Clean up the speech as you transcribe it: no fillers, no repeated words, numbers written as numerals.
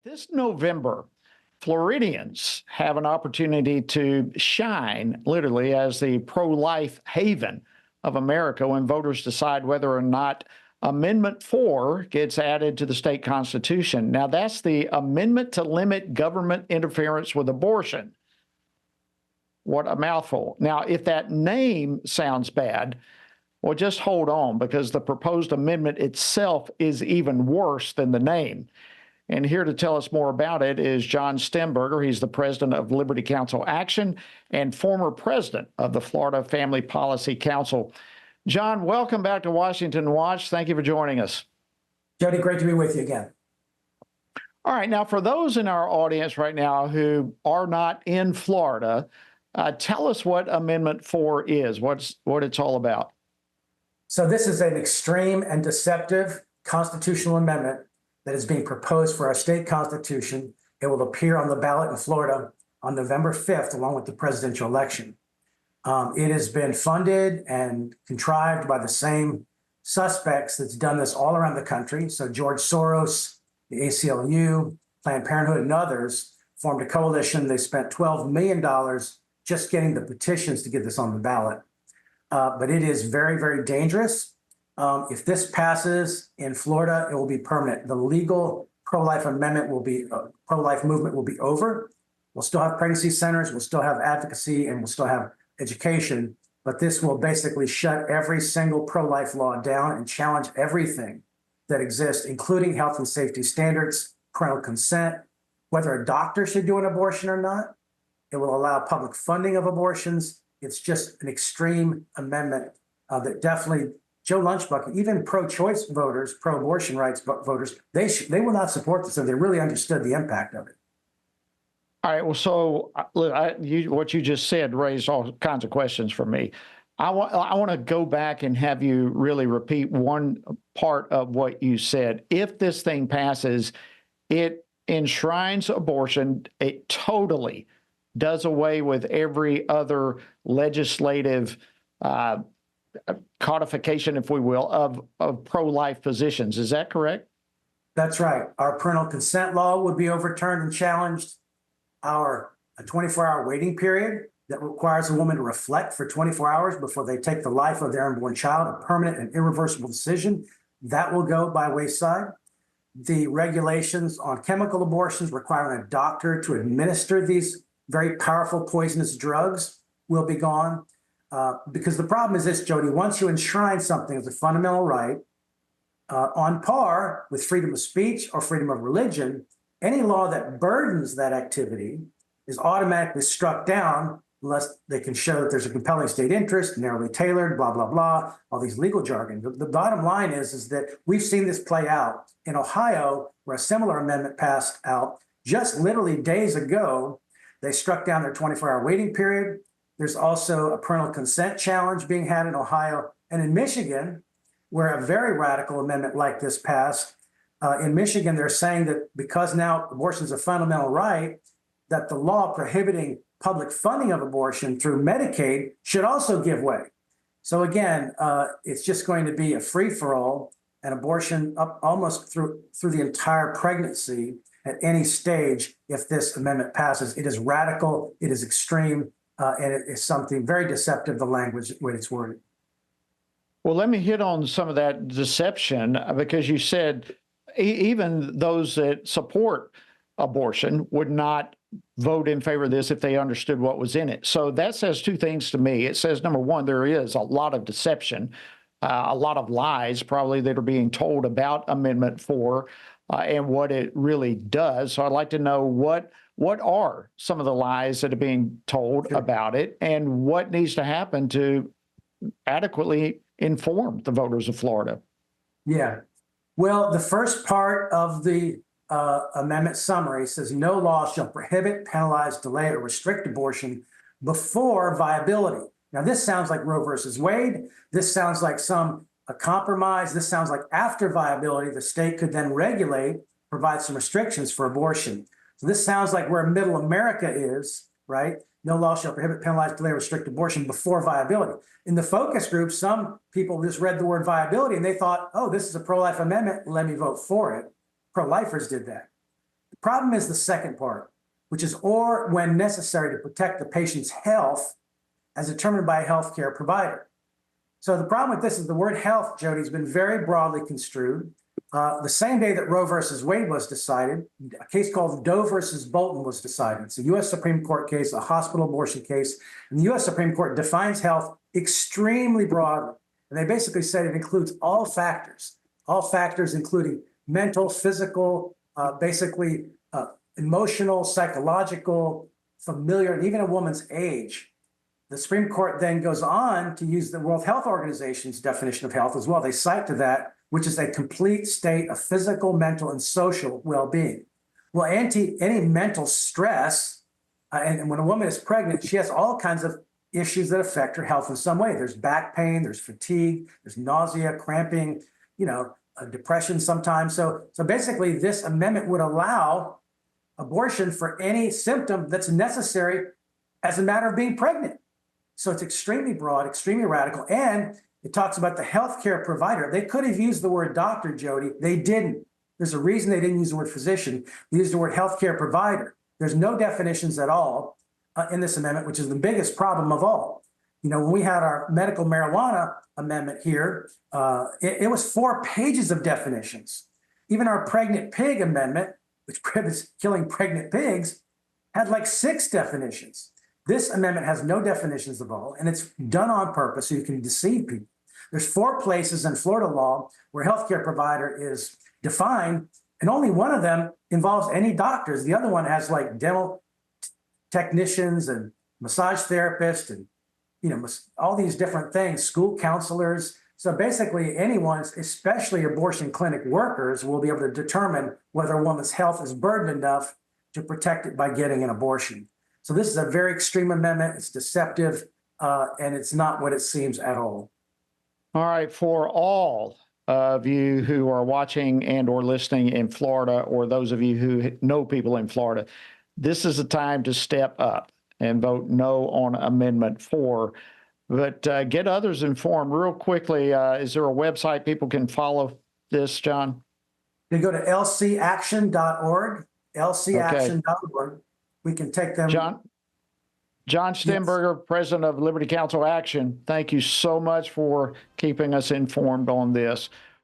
This November, Floridians have an opportunity to shine literally as the pro life haven of America when voters decide whether or not Amendment 4 gets added to the state constitution. Now, that's the amendment to limit government interference with abortion. What a mouthful. Now, if that name sounds bad, well, just hold on because the proposed amendment itself is even worse than the name. And here to tell us more about it is John Stemberger. He's the president of Liberty Counsel Action and former president of the Florida Family Policy Council. John, welcome back to Washington Watch. Thank you for joining us. Jody, great to be with you again. All right. Now, for those in our audience right now who are not in Florida, tell us what Amendment 4 is, what it's all about. So this is an extreme and deceptive constitutional amendment that is being proposed for our state constitution. It will appear on the ballot in Florida on November 5th, along with the presidential election. It has been funded and contrived by the same suspects that's done this all around the country. So George Soros, the ACLU, Planned Parenthood, and others formed a coalition. They spent $12 million just getting the petitions to get this on the ballot. But it is very, very dangerous. If this passes in Florida, it will be permanent. The legal pro-life amendment will be, pro-life movement will be over. We'll still have pregnancy centers, we'll still have advocacy, and we'll still have education. But this will basically shut every single pro-life law down and challenge everything that exists, including health and safety standards, parental consent, whether a doctor should do an abortion or not. It will allow public funding of abortions. It's just an extreme amendment that definitely Joe Lunchbucket, even pro-choice voters, pro-abortion rights voters, they will not support this if they really understood the impact of it. All right. Well, so look, what you just said raised all kinds of questions for me. I want to go back and have you really repeat one part of what you said. If this thing passes, it enshrines abortion. It totally does away with every other legislative codification, if we will, of pro-life positions. Is that correct? That's right. Our parental consent law would be overturned and challenged. Our 24-hour waiting period that requires a woman to reflect for 24 hours before they take the life of their unborn child, a permanent and irreversible decision, that will go by wayside. The regulations on chemical abortions requiring a doctor to administer these very powerful poisonous drugs will be gone. Because the problem is this, Jody, once you enshrine something as a fundamental right, on par with freedom of speech or freedom of religion, any law that burdens that activity is automatically struck down unless they can show that there's a compelling state interest, narrowly tailored, blah, blah, blah, all these legal jargon. The bottom line is that we've seen this play out in Ohio, where a similar amendment passed out just literally days ago. They struck down their 24-hour waiting period. There's also a parental consent challenge being had in Ohio and in Michigan, where a very radical amendment like this passed. In Michigan, they're saying that because now abortion is a fundamental right, that the law prohibiting public funding of abortion through Medicaid should also give way. So again, it's just going to be a free-for-all, and abortion up almost through the entire pregnancy at any stage if this amendment passes. It is radical, it is extreme, and it is something very deceptive, the language when it's worded. Well, let me hit on some of that deception, because you said even those that support abortion would not vote in favor of this if they understood what was in it. So that says two things to me. It says, number one, there is a lot of deception, a lot of lies probably that are being told about Amendment 4 and what it really does. So I'd like to know what are some of the lies that are being told about it, and what needs to happen to adequately inform the voters of Florida. Yeah. Well, the first part of the amendment summary says no law shall prohibit, penalize, delay, or restrict abortion before viability. Now, this sounds like Roe versus Wade. This sounds like a compromise. This sounds like after viability, the state could then regulate, provide some restrictions for abortion. So this sounds like where middle America is, right? No law shall prohibit, penalize, delay, or restrict abortion before viability. In the focus group, some people just read the word viability and they thought, oh, this is a pro-life amendment, let me vote for it. Pro-lifers did that. problem is the second part, which is or when necessary to protect the patient's health as determined by a healthcare provider. So the problem with this is the word health, Jody, has been very broadly construed. The same day that Roe versus Wade was decided, a case called Doe versus Bolton was decided. It's a U.S. Supreme Court case, a hospital abortion case. And the U.S. Supreme Court defines health extremely broadly. And they basically said it includes all factors including mental, physical, emotional, psychological, familiar, and even a woman's age. The Supreme Court then goes on to use the World Health Organization's definition of health as well. They cite to that, which is a complete state of physical, mental, and social well-being. Well, any mental stress, and when a woman is pregnant, she has all kinds of issues that affect her health in some way. There's back pain, there's fatigue, there's nausea, cramping, depression sometimes. So basically, this amendment would allow abortion for any symptom that's necessary as a matter of being pregnant. So it's extremely broad, extremely radical, and it talks about the healthcare provider. They could have used the word doctor, Jody. They didn't. There's a reason they didn't use the word physician. They used the word healthcare provider. There's no definitions at all in this amendment, which is the biggest problem of all. When we had our medical marijuana amendment here, it was 4 pages of definitions. Even our pregnant pig amendment, which prohibits killing pregnant pigs, had like 6 definitions. This amendment has no definitions of all, and it's done on purpose so you can deceive people. There's 4 places in Florida law where healthcare provider is defined, and only one of them involves any doctors. The other one has like dental technicians and massage therapists and all these different things, school counselors. So basically anyone, especially abortion clinic workers, will be able to determine whether a woman's health is burdened enough to protect it by getting an abortion. So this is a very extreme amendment. It's deceptive, and it's not what it seems at all. All right, for all of you who are watching and or listening in Florida, or those of you who know people in Florida, this is the time to step up and vote no on Amendment 4. But get others informed real quickly. Is there a website people can follow this, John? You go to lcaction.org, lcaction.org. We can take them. John Stemberger, yes. President of Liberty Counsel Action, thank you so much for keeping us informed on this.